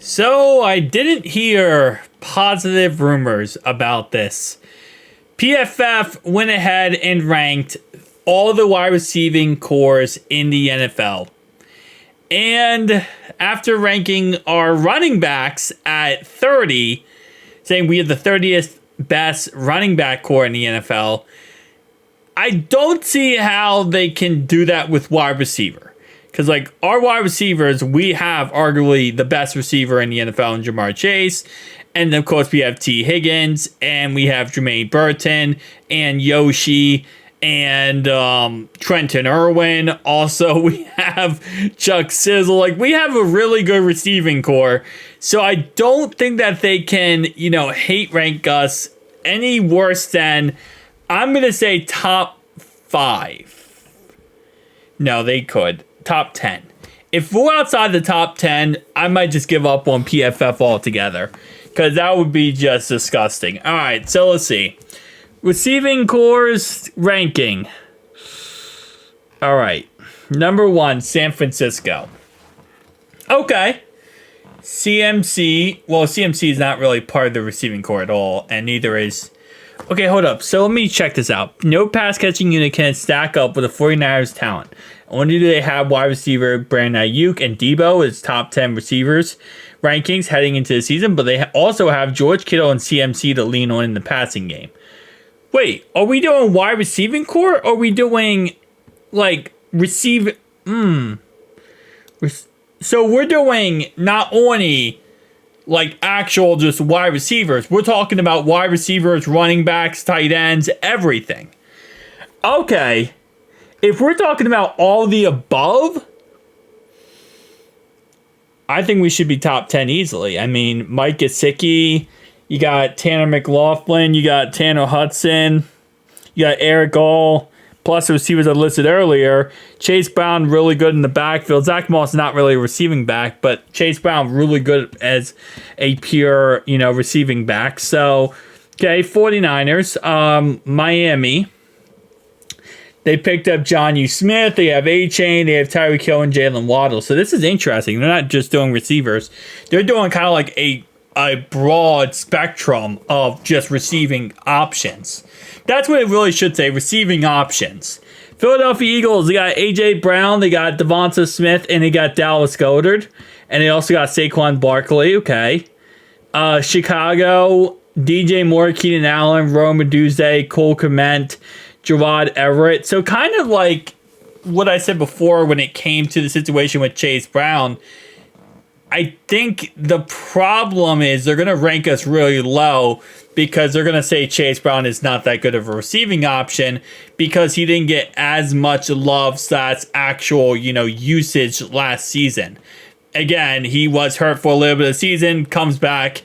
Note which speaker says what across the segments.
Speaker 1: So I didn't hear positive rumors about this. PFF went ahead and ranked all the wide receiving cores in the NFL. And after ranking our running backs at 30, saying we have the 30th best running back core in the NFL, I don't see how they can do that with wide receiver. Because, our wide receivers, we have arguably the best receiver in the NFL in Jamar Chase. And, of course, we have T. Higgins, and we have Jermaine Burton, and Yoshi, and Trenton Irwin. Also, we have Chuck Sizzle. We have a really good receiving core. So, I don't think that they can, hate rank us any worse than, I'm going to say, top 5. No, they could. Top 10. If we're outside the top 10, I might just give up on PFF altogether. Because that would be just disgusting. Alright, so let's see. Receiving cores ranking. Alright. Number 1, San Francisco. Okay. CMC. Well, CMC is not really part of the receiving core at all. And neither is... Okay, hold up. So let me check this out. No pass catching unit can stack up with the 49ers talent. Only do they have wide receiver Brandon Ayuk and Debo as top 10 receivers rankings heading into the season, but they also have George Kittle and CMC to lean on in the passing game. Wait, are we doing wide receiving core, or are we doing, receive... So we're doing not only... actual just wide receivers. We're talking about wide receivers, running backs, tight ends, everything. Okay. If we're talking about all the above, I think we should be top 10 easily. I mean, Mike Gesicki, you got Tanner McLaughlin, you got Tanner Hudson, you got Eric Gall, plus the receivers I listed earlier. Chase Brown, really good in the backfield. Zach Moss, not really a receiving back, but Chase Brown, really good as a pure, receiving back. So, okay, 49ers, Miami. They picked up John U. Smith. They have A-Chain. They have Tyreek Hill and Jalen Waddle. So this is interesting. They're not just doing receivers. They're doing kind of a broad spectrum of just receiving options. That's what it really should say, receiving options. Philadelphia Eagles, they got A.J. Brown, they got Devonta Smith, and they got Dallas Goedert. And they also got Saquon Barkley, okay. Chicago, DJ Moore, Keenan Allen, Rome Odunze, Cole Kmet, Gerard Everett. So kind of like what I said before when it came to the situation with Chase Brown, I think the problem is they're going to rank us really low because they're going to say Chase Brown is not that good of a receiving option because he didn't get as much love / actual, usage last season. Again, he was hurt for a little bit of the season, comes back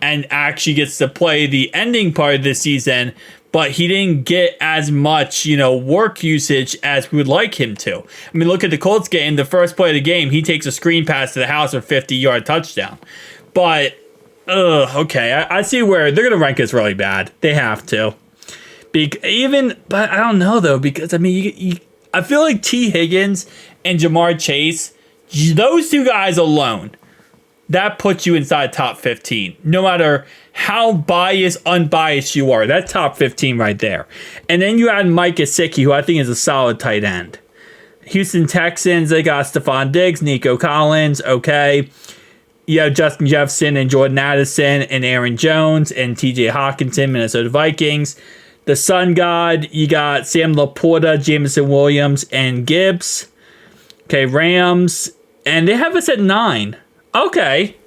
Speaker 1: and actually gets to play the ending part of the season, but he didn't get as much, work usage as we would like him to. I mean, look at the Colts game. The first play of the game, he takes a screen pass to the house for a 50-yard touchdown. But, okay, I see where they're going to rank us really bad. They have to. But I don't know, though, because, I mean, I feel like T. Higgins and Jamar Chase, those two guys alone, that puts you inside top 15. No matter how unbiased you are. That's top 15 right there. And then you add Mike Gesicki, who I think is a solid tight end. Houston Texans, they got Stephon Diggs, Nico Collins, okay. You have Justin Jefferson and Jordan Addison and Aaron Jones and TJ Hawkinson, Minnesota Vikings. The Sun God, you got Sam Laporta, Jameson Williams, and Gibbs. Okay, Rams. And they have us at 9. Okay.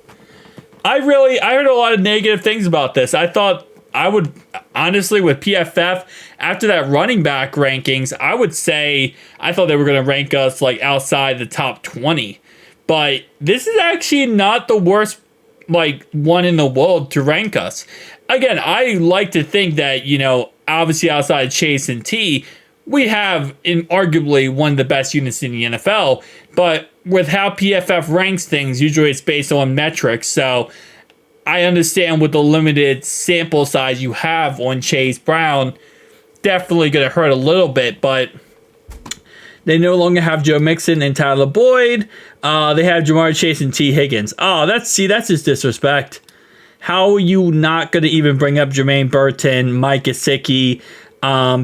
Speaker 1: I heard a lot of negative things about this. I thought I would, honestly, with PFF, after that running back rankings, I would say I thought they were going to rank us outside the top 20. But this is actually not the worst one in the world to rank us. Again, I like to think that, obviously outside Chase and T, we have arguably one of the best units in the NFL, but with how PFF ranks things, usually it's based on metrics, so I understand with the limited sample size you have on Chase Brown, definitely going to hurt a little bit, but They no longer have Joe Mixon and Tyler Boyd. They have Jamar Chase and T. Higgins. Oh, that's just disrespect. How are you not going to even bring up Jermaine Burton, Mike Gesicki,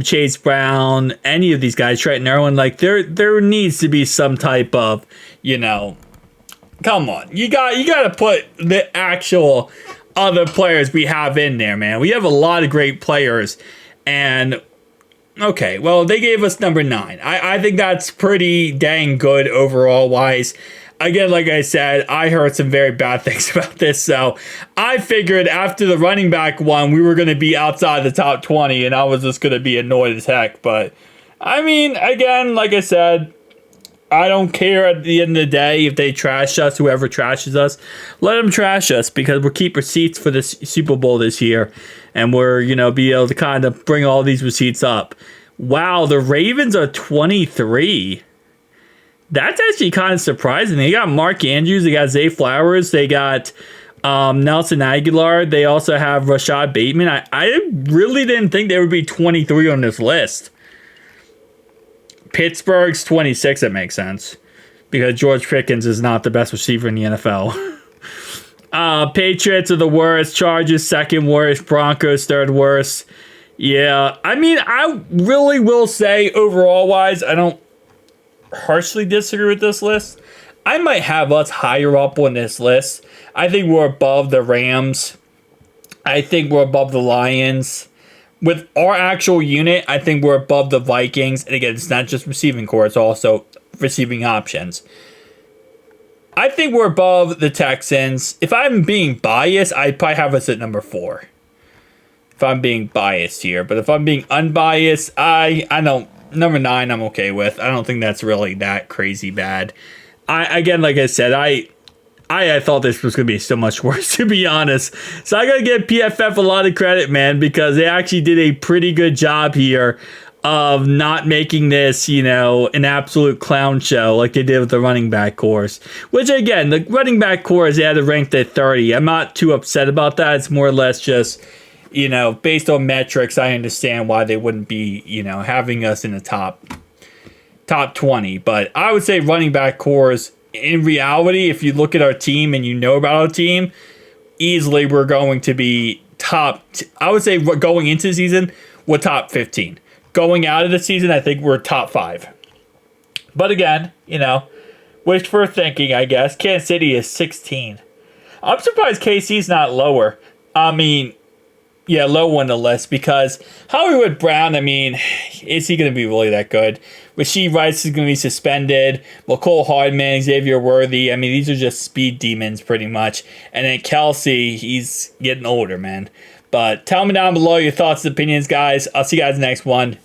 Speaker 1: Chase Brown, any of these guys, Trenton Irwin? Like, there needs to be some type of, come on. You got to put the actual other players we have in there, man. We have a lot of great players. And, okay, well, they gave us number 9. I think that's pretty dang good overall wise. Again, like I said, I heard some very bad things about this, so I figured after the running back one, we were going to be outside the top 20, and I was just going to be annoyed as heck. But, I mean, again, like I said, I don't care at the end of the day if they trash us, whoever trashes us. Let them trash us, because we'll keep receipts for this Super Bowl this year, and we're, be able to kind of bring all these receipts up. Wow, the Ravens are 23. That's actually kind of surprising. They got Mark Andrews. They got Zay Flowers. They got Nelson Aguilar. They also have Rashad Bateman. I really didn't think they would be 23 on this list. Pittsburgh's 26. That makes sense, because George Pickens is not the best receiver in the NFL. Patriots are the worst. Chargers second worst. Broncos third worst. Yeah, I mean, I really will say overall wise, I don't harshly disagree with this list. I might have us higher up on this list. I think we're above the Rams. I think we're above the Lions. With our actual unit, I think we're above the Vikings. And again, it's not just receiving core, it's also receiving options. I think we're above the Texans. If I'm being biased, I'd probably have us at number 4. If I'm being biased here. But if I'm being unbiased, I don't. Number 9, I'm okay with. I don't think that's really that crazy bad. Again, like I said, I thought this was going to be so much worse, to be honest. So I got to give PFF a lot of credit, man, because they actually did a pretty good job here of not making this, an absolute clown show like they did with the running back course. Which, again, the running back course, they had it ranked at 30. I'm not too upset about that. It's more or less just, based on metrics, I understand why they wouldn't be, having us in the top 20. But I would say running back cores, in reality, if you look at our team and you know about our team, easily we're going to be I would say going into the season, we're top 15. Going out of the season, I think we're top 5. But again, wishful thinking, I guess. Kansas City is 16. I'm surprised KC's not lower. I mean, yeah, low on the list, because Hollywood Brown, I mean, is he going to be really that good? Rasheed Rice is going to be suspended. Cole Hardman, Xavier Worthy, I mean, these are just speed demons pretty much. And then Kelsey, he's getting older, man. But tell me down below your thoughts and opinions, guys. I'll see you guys next one.